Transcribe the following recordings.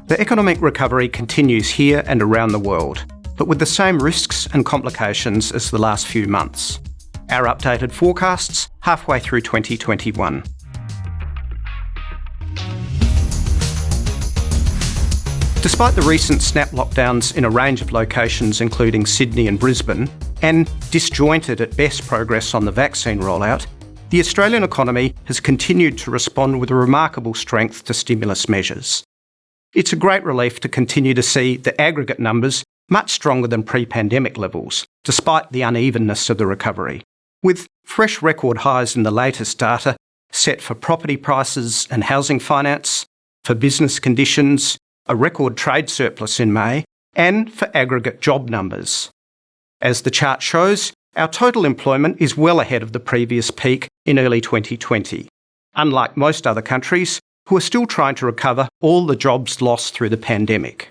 The economic recovery continues here and around the world, but with the same risks and complications as the last few months. Our updated forecasts halfway through 2021. Despite the recent snap lockdowns in a range of locations including Sydney and Brisbane, and disjointed at best progress on the vaccine rollout, the Australian economy has continued to respond with a remarkable strength to stimulus measures. It's a great relief to continue to see the aggregate numbers much stronger than pre-pandemic levels, despite the unevenness of the recovery, with fresh record highs in the latest data set for property prices and housing finance, for business conditions, a record trade surplus in May, and for aggregate job numbers. As the chart shows, our total employment is well ahead of the previous peak in early 2020, unlike most other countries who are still trying to recover all the jobs lost through the pandemic.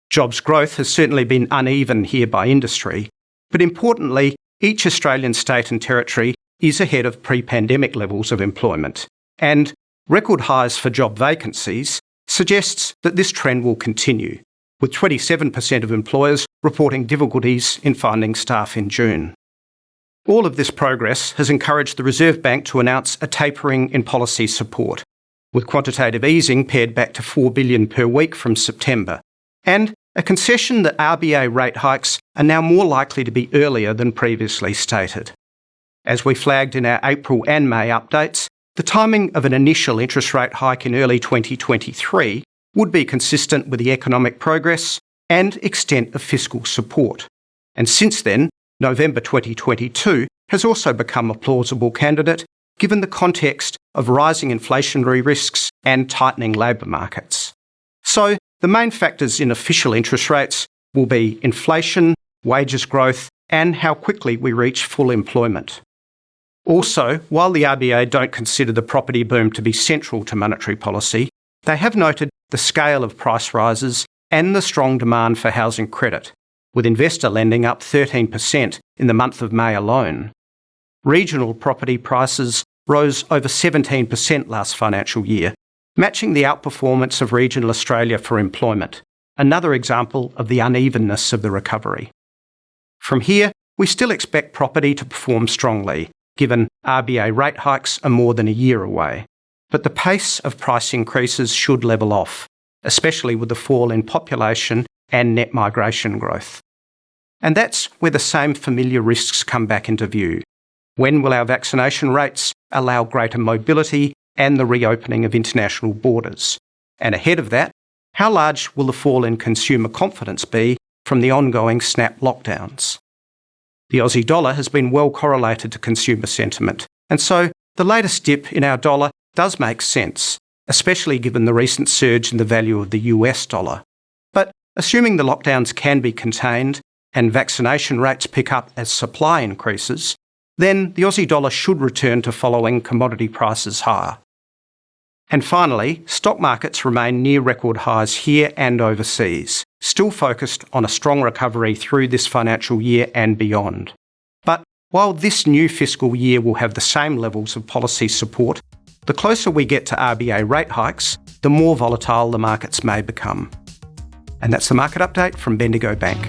Jobs growth has certainly been uneven here by industry, but importantly, each Australian state and territory is ahead of pre-pandemic levels of employment, and record highs for job vacancies suggests that this trend will continue, with 27% of employers reporting difficulties in finding staff in June. All of this progress has encouraged the Reserve Bank to announce a tapering in policy support, with quantitative easing pared back to $4 billion per week from September, and a concession that RBA rate hikes are now more likely to be earlier than previously stated. As we flagged in our April and May updates, the timing of an initial interest rate hike in early 2023 would be consistent with the economic progress and extent of fiscal support. And since then, November 2022 has also become a plausible candidate given the context of rising inflationary risks and tightening labour markets. So, the main factors in official interest rates will be inflation, wages growth, and how quickly we reach full employment. Also, while the RBA don't consider the property boom to be central to monetary policy, they have noted the scale of price rises and the strong demand for housing credit, with investor lending up 13% in the month of May alone. Regional property prices rose over 17% last financial year, matching the outperformance of regional Australia for employment, another example of the unevenness of the recovery. From here, we still expect property to perform strongly, given RBA rate hikes are more than a year away. But the pace of price increases should level off, especially with the fall in population and net migration growth. And that's where the same familiar risks come back into view. When will our vaccination rates allow greater mobility and the reopening of international borders? And ahead of that, how large will the fall in consumer confidence be from the ongoing snap lockdowns? The Aussie dollar has been well correlated to consumer sentiment, and so the latest dip in our dollar does make sense, especially given the recent surge in the value of the US dollar. But assuming the lockdowns can be contained and vaccination rates pick up as supply increases, then the Aussie dollar should return to following commodity prices higher. And finally, stock markets remain near record highs here and overseas, still focused on a strong recovery through this financial year and beyond. But while this new fiscal year will have the same levels of policy support, the closer we get to RBA rate hikes, the more volatile the markets may become. And that's the market update from Bendigo Bank.